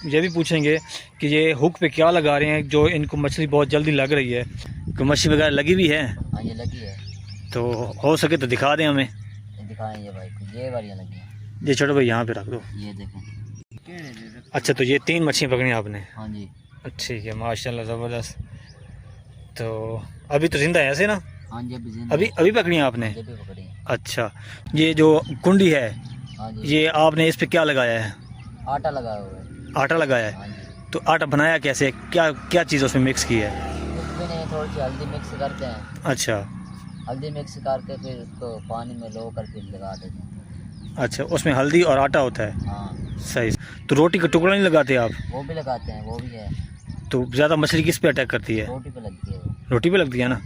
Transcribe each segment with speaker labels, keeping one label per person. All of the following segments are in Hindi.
Speaker 1: ये भी पूछेंगे कि ये हुक पे क्या लगा रहे हैं जो इनको मछली बहुत जल्दी लग रही है। कोई मछली वगैरह लगी भी है?
Speaker 2: हाँ ये लगी है।
Speaker 1: तो हो सके तो दिखा दें हमें।
Speaker 2: दिखाएंगे भाई, ये वालियाँ लगी हैं।
Speaker 1: ये छोटे भाई यहाँ पे रख दो।
Speaker 2: ये देखें।
Speaker 1: अच्छा, तो ये 3 मछलियाँ पकड़ी आपने?
Speaker 2: हाँ जी।
Speaker 1: ठीक है, माशाल्लाह ज़बरदस्त। तो अभी तो जिंदा है ऐसे ना?
Speaker 2: हाँ जी,
Speaker 1: अभी पकड़ी हैं आपने?
Speaker 2: भी पकड़ी है।
Speaker 1: अच्छा, ये जो कुंडी है
Speaker 2: हाँ जी,
Speaker 1: ये आपने इस पे क्या लगाया है?
Speaker 2: आटा लगाया हुआ है।
Speaker 1: आटा लगाया है?
Speaker 2: हाँ जी।
Speaker 1: तो आटा बनाया कैसे, क्या क्या चीज़ उसमें मिक्स की है?
Speaker 2: कुछ भी नहीं, थोड़ी सी हल्दी मिक्स करते हैं।
Speaker 1: अच्छा
Speaker 2: हल्दी मिक्स करके फिर उसको पानी में लो कर फिर लगा देते हैं।
Speaker 1: अच्छा, उसमें हल्दी और आटा होता है?
Speaker 2: हाँ।
Speaker 1: सही। तो रोटी का टुकड़ा नहीं लगाते आप?
Speaker 2: वो भी लगाते हैं, वो भी है।
Speaker 1: तो ज़्यादा मछली किस पे अटैक करती है?
Speaker 2: रोटी पे लगती है वो।
Speaker 1: रोटी पे लगती है ना।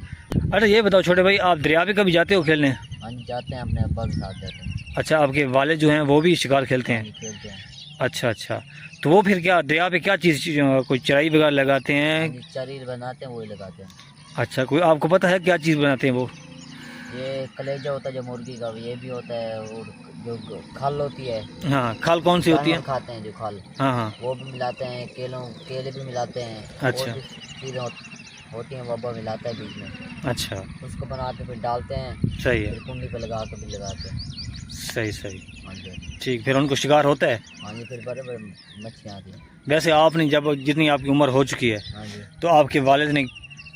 Speaker 1: अच्छा ये बताओ छोटे भाई, आप दरिया पे कभी जाते हो खेलने?
Speaker 2: हाँ जी, जाते हैं, अपने अब्बा के साथ जाते हैं।
Speaker 1: अच्छा, आपके वालिद जो हैं वो भी शिकार खेलते
Speaker 2: हाँ
Speaker 1: हैं?
Speaker 2: जी, खेलते हैं।
Speaker 1: अच्छा अच्छा, तो वो फिर क्या दरिया पे क्या चीज़ कोई चराई वगैरह लगाते
Speaker 2: हाँ
Speaker 1: हैं?
Speaker 2: जी, चरील बनाते हैं, वही लगाते हैं।
Speaker 1: अच्छा, कोई आपको पता है क्या चीज़ बनाते हैं वो?
Speaker 2: ये कलेजा होता है जो मुर्गी का, ये भी होता है, और जो खल होती है।
Speaker 1: हाँ, खाल कौन सी होती है?
Speaker 2: जानवर खाते हैं जो खल,
Speaker 1: हाँ हाँ।
Speaker 2: वो भी मिलाते हैं। केले भी मिलाते हैं।
Speaker 1: अच्छा।
Speaker 2: और भी चीज़ें होती हैं, वब्बा मिलाता है बीच में।
Speaker 1: अच्छा,
Speaker 2: उसको बना के फिर डालते हैं,
Speaker 1: सही है।
Speaker 2: फिर कुंडी पे लगा के फिर लगाते हैं।
Speaker 1: सही सही।
Speaker 2: हाँ जी।
Speaker 1: ठीक, फिर उनको शिकार होता है?
Speaker 2: हाँ जी, फिर बड़े बड़े मच्छियाँ आती हैं।
Speaker 1: वैसे आपने जब जितनी आपकी उम्र हो चुकी है
Speaker 2: हाँ जी।
Speaker 1: तो आपके वालिद ने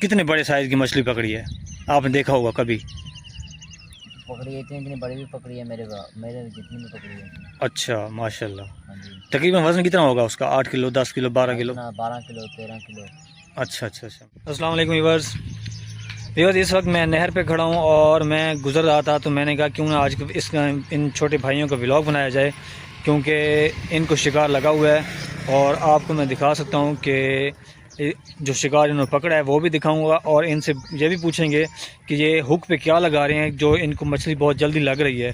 Speaker 1: कितने बड़े साइज़ की मछली पकड़ी है, आपने देखा होगा कभी?
Speaker 2: पकड़ी है, इतनी बड़ी भी पकड़ी है, मेरे जितनी भी पकड़ी है।
Speaker 1: अच्छा माशाल्लाह।
Speaker 2: हाँ जी।
Speaker 1: तकरीबन वज़न कितना होगा उसका? 8 kilo, 10 kilo, 12 kilo?
Speaker 2: 12 kilo, 13 kilo.
Speaker 1: अच्छा अच्छा अच्छा। अस्सलाम वालेकुम व्यूअर्स। इस वक्त मैं नहर पे खड़ा हूँ और मैं गुज़र रहा था, तो मैंने कहा क्यों ना आज इन छोटे भाइयों का व्लॉग बनाया जाए, क्योंकि इनको शिकार लगा हुआ है और आपको मैं दिखा सकता हूँ कि जो शिकार इन्होंने पकड़ा है वो भी दिखाऊंगा, और इनसे ये भी पूछेंगे कि ये हुक पे क्या लगा रहे हैं जो इनको मछली बहुत जल्दी लग रही है,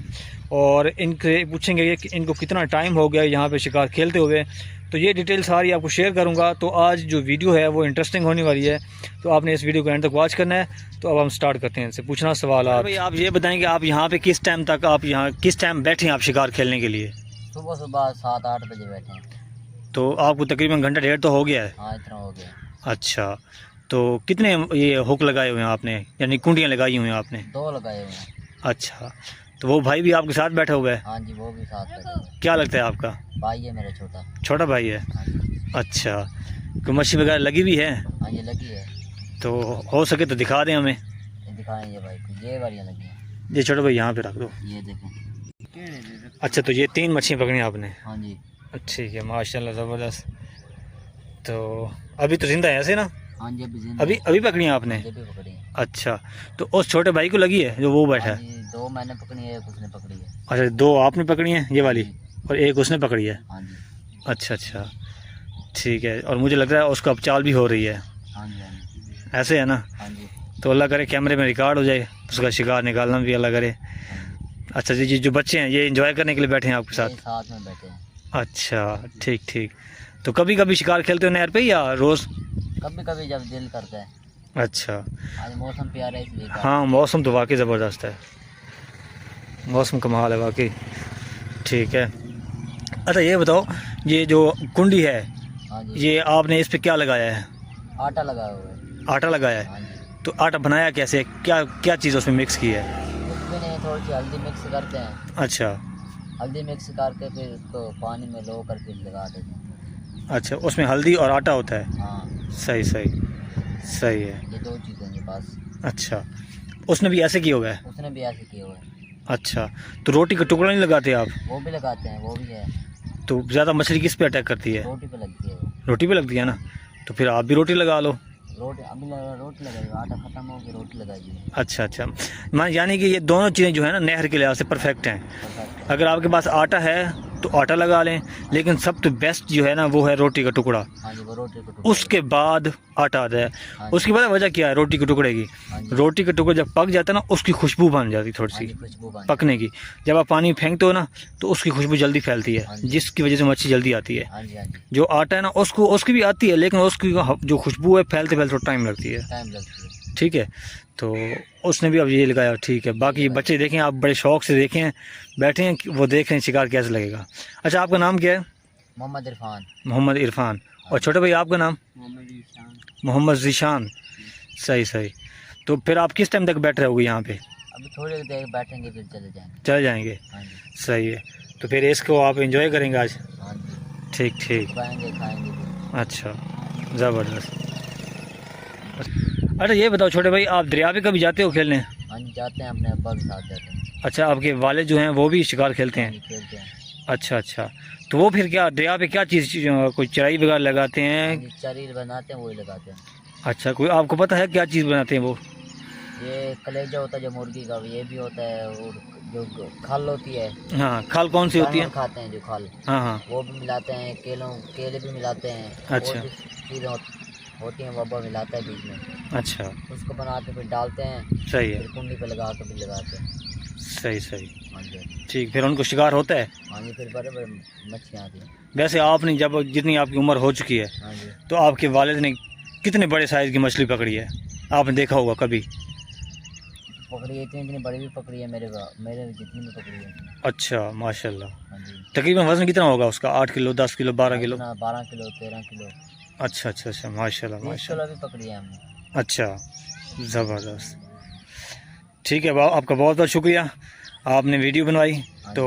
Speaker 1: और इनसे पूछेंगे कि इनको कितना टाइम हो गया यहाँ पे शिकार खेलते हुए। तो ये डिटेल सारी आपको शेयर करूँगा। तो आज जो वीडियो है वो इंटरेस्टिंग होने वाली है, तो आपने इस वीडियो को एंड तक वॉच करना है। तो अब हम स्टार्ट करते हैं। इनसे पूछना सवाल भाई, आप ये बताएँगे आप यहाँ पे किस टाइम तक, आप यहाँ किस टाइम बैठे हैं आप शिकार खेलने के लिए?
Speaker 2: सुबह सुबह 7-8 बजे बैठे हैं।
Speaker 1: तो आपको तकरीबन घंटा डेढ़ तो हो गया है?
Speaker 2: हाँ, इतना हो गया।
Speaker 1: अच्छा, तो कितने ये हुक लगाए हुए हैं आपने, यानी कुंडियाँ लगाई हुई हैं आपने?
Speaker 2: 2 लगाए हुए हैं।
Speaker 1: अच्छा, तो वो भाई भी आपके साथ बैठा हुआ है?
Speaker 2: हाँ जी, वो भी साथ बैठे हुए हैं।
Speaker 1: क्या लगता है आपका?
Speaker 2: भाई है मेरा छोटा।
Speaker 1: छोटा भाई है?
Speaker 2: हाँ जी।
Speaker 1: अच्छा, कोई मछली वगैरह लगी भी है?
Speaker 2: हाँ ये लगी है।
Speaker 1: तो हो सके तो दिखा दें हमें।
Speaker 2: ये दिखाएंगे भाई, ये वालियाँ लगी हैं।
Speaker 1: ये छोटा भाई यहाँ पे रख दो।
Speaker 2: ये देखें।
Speaker 1: अच्छा, तो ये 3 मछलियाँ पकड़ी आपने?
Speaker 2: हाँ जी।
Speaker 1: ठीक है, माशाल्लाह ज़बरदस्त। तो अभी तो जिंदा है ऐसे ना?
Speaker 2: हाँ जी,
Speaker 1: अभी पकड़ी हैं आपने?
Speaker 2: भी पकड़ी है।
Speaker 1: अच्छा, तो उस छोटे भाई को लगी है जो वो बैठा
Speaker 2: हाँ
Speaker 1: है?
Speaker 2: जी, 2 मैंने पकड़ी है, एक उसने पकड़ी है।
Speaker 1: अच्छा, 2 आपने पकड़ी हैं ये वाली, और एक उसने पकड़ी है?
Speaker 2: हाँ जी।
Speaker 1: अच्छा अच्छा, ठीक है। और मुझे लग रहा है उसका अब चाल भी हो रही है?
Speaker 2: हाँ जी। हाँ जी।
Speaker 1: ऐसे है ना?
Speaker 2: हाँ जी।
Speaker 1: तो अल्लाह करे कैमरे में रिकॉर्ड हो जाए, उसका शिकार निकालना भी अल्लाह करे। अच्छा जी, जो बच्चे हैं ये एंजॉय करने के लिए बैठे हैं आपके साथ?
Speaker 2: साथ में बैठे हैं।
Speaker 1: अच्छा, ठीक ठीक। तो कभी कभी शिकार खेलते हो नहर पे या रोज़?
Speaker 2: कभी कभी जब दिल करता है।
Speaker 1: अच्छा।
Speaker 2: आज मौसम प्यारा है इसलिए।
Speaker 1: हाँ, मौसम तो वाकई ज़बरदस्त है, मौसम कमाल है वाकई। ठीक है। अच्छा ये बताओ, ये जो कुंडी है
Speaker 2: हाँ जी।
Speaker 1: ये आपने इस पे क्या लगाया है?
Speaker 2: आटा लगाया हुआ है।
Speaker 1: आटा लगाया है?
Speaker 2: हाँ जी।
Speaker 1: तो आटा बनाया कैसे, क्या क्या चीज़ उसमें मिक्स की है?
Speaker 2: कुछ भी नहीं, थोड़ी सी हल्दी मिक्स करते हैं।
Speaker 1: अच्छा।
Speaker 2: हल्दी मिक्स करके फिर उसको पानी में लो कर फिर लगा देते हैं।
Speaker 1: अच्छा, उसमें हल्दी और आटा होता है?
Speaker 2: हाँ।
Speaker 1: सही सही। सही है।
Speaker 2: ये 2 चीज़ें हैं बस।
Speaker 1: अच्छा, उसने भी ऐसे किया हुआ है?
Speaker 2: उसने भी ऐसे किए हुए हैं।
Speaker 1: अच्छा, तो रोटी का टुकड़ा नहीं लगाते आप?
Speaker 2: वो भी लगाते हैं, वो भी है।
Speaker 1: तो ज़्यादा मछली किस पे अटैक करती है?
Speaker 2: रोटी पे लगती है वो।
Speaker 1: रोटी पे लगती है ना, तो फिर आप भी रोटी लगा लो।
Speaker 2: रोटी लगाई, आटा ख़त्म हो गया, रोटी लगाई।
Speaker 1: अच्छा अच्छा, मान यानी कि ये दोनों चीज़ें जो है ना नहर के लिहाज से परफेक्ट हैं। अगर आपके पास आटा है तो आटा लगा लें, लेकिन सब तो बेस्ट जो है ना वो है रोटी का टुकड़ा।
Speaker 2: हाँ जी, वो रोटी का टुकड़ा।
Speaker 1: उसके बाद आटा आता है।
Speaker 2: हाँ
Speaker 1: उसकी पता है वजह क्या है रोटी के टुकड़े की?
Speaker 2: हाँ जी।
Speaker 1: रोटी का टुकड़ा जब पक जाता है ना उसकी खुशबू बन जाती है थोड़ी
Speaker 2: हाँ
Speaker 1: सी
Speaker 2: जी, खुशबू बन
Speaker 1: पकने की। जब आप पानी फेंकते हो ना तो उसकी खुशबू जल्दी फैलती
Speaker 2: हाँ
Speaker 1: है,
Speaker 2: जी।
Speaker 1: जिसकी वजह से मच्छी जल्दी आती है।
Speaker 2: हाँ जी। हाँ जी,
Speaker 1: जो आटा है ना उसकी भी आती है, लेकिन उसकी जो खुशबू है फैलते फैलते थोड़ा टाइम लगती है।
Speaker 2: टाइम लगती है।
Speaker 1: ठीक है, तो उसने भी अब ये लगाया। ठीक है, बाकी ये बच्चे देखें, आप बड़े शौक से देखें, बैठे हैं, वो देख रहे हैं शिकार कैसे लगेगा। अच्छा, आपका नाम क्या है?
Speaker 2: मोहम्मद इरफान।
Speaker 1: मोहम्मद इरफान। और छोटे भाई आपका नाम? मोहम्मद ज़ीशान। सही सही। तो फिर आप किस टाइम तक बैठ रहोगे यहाँ पे?
Speaker 2: अभी थोड़ी देर बैठेंगे फिर चले जाएंगे।
Speaker 1: चले जाएंगे।
Speaker 2: हाँ जी।
Speaker 1: सही है। तो फिर इसको आप एंजॉय करेंगे आज?
Speaker 2: हाँ जी।
Speaker 1: ठीक ठीक।
Speaker 2: खाएंगे खाएंगे फिर।
Speaker 1: अच्छा, ज़बरदस्त। अच्छा ये बताओ छोटे भाई, आप दरिया पे कभी जाते हो खेलने?
Speaker 2: हाँ जी, जाते हैं, अपने अब्बा के साथ जाते हैं।
Speaker 1: अच्छा, आपके वालिद जो हैं वो भी शिकार खेलते
Speaker 2: हाँ
Speaker 1: हैं?
Speaker 2: जी, खेलते हैं।
Speaker 1: अच्छा अच्छा। तो वो फिर क्या दरिया पे क्या चीज़, कोई चराई वगैरह लगाते
Speaker 2: हाँ
Speaker 1: हैं?
Speaker 2: जी, चरील बनाते हैं, वही लगाते हैं।
Speaker 1: अच्छा, कोई आपको पता है क्या चीज़ बनाते हैं वो?
Speaker 2: ये कलेजा होता है जो मुर्गी का, ये भी होता है, और जो खाल होती है,
Speaker 1: हाँ, खाल कौन सी होती है?
Speaker 2: जानवर खाते हैं जो खाल,
Speaker 1: हाँ हाँ।
Speaker 2: वो भी मिलाते हैं। केले भी मिलाते हैं।
Speaker 1: अच्छा।
Speaker 2: और भी चीज़ें होती हैं, वब्बा मिलाता है बीच में।
Speaker 1: अच्छा,
Speaker 2: उसको बना के फिर डालते हैं,
Speaker 1: सही है।
Speaker 2: फिर कुंडी पे लगा के फिर लगाते हैं।
Speaker 1: सही सही।
Speaker 2: हाँ जी।
Speaker 1: ठीक, फिर उनको शिकार होता है?
Speaker 2: हाँ जी, फिर बड़े बड़े मछलियाँ आती हैं।
Speaker 1: वैसे आपने जब जितनी आपकी उम्र हो चुकी है,
Speaker 2: हाँ जी।
Speaker 1: तो आपके वालिद ने कितने बड़े साइज़ की मछली पकड़ी है? आपने देखा होगा कभी?
Speaker 2: पकड़ी है, इतनी इतनी बड़ी भी पकड़ी है, मेरे जितनी भी पकड़ी है।
Speaker 1: अच्छा, माशाल्लाह।
Speaker 2: हाँ जी।
Speaker 1: तकरीबन वज़न कितना होगा उसका? 8 kilo, 10 kilo, 12 kilo?
Speaker 2: 12 kilo, 13 kilo,
Speaker 1: अच्छा अच्छा अच्छा, माशाल्लाह
Speaker 2: 20
Speaker 1: माशाल्लाह।
Speaker 2: किलो भी पकड़ी है हमने।
Speaker 1: अच्छा, ज़बरदस्त। ठीक है, आपका बहुत बहुत शुक्रिया, आपने वीडियो बनवाई।
Speaker 2: हाँ जी।
Speaker 1: तो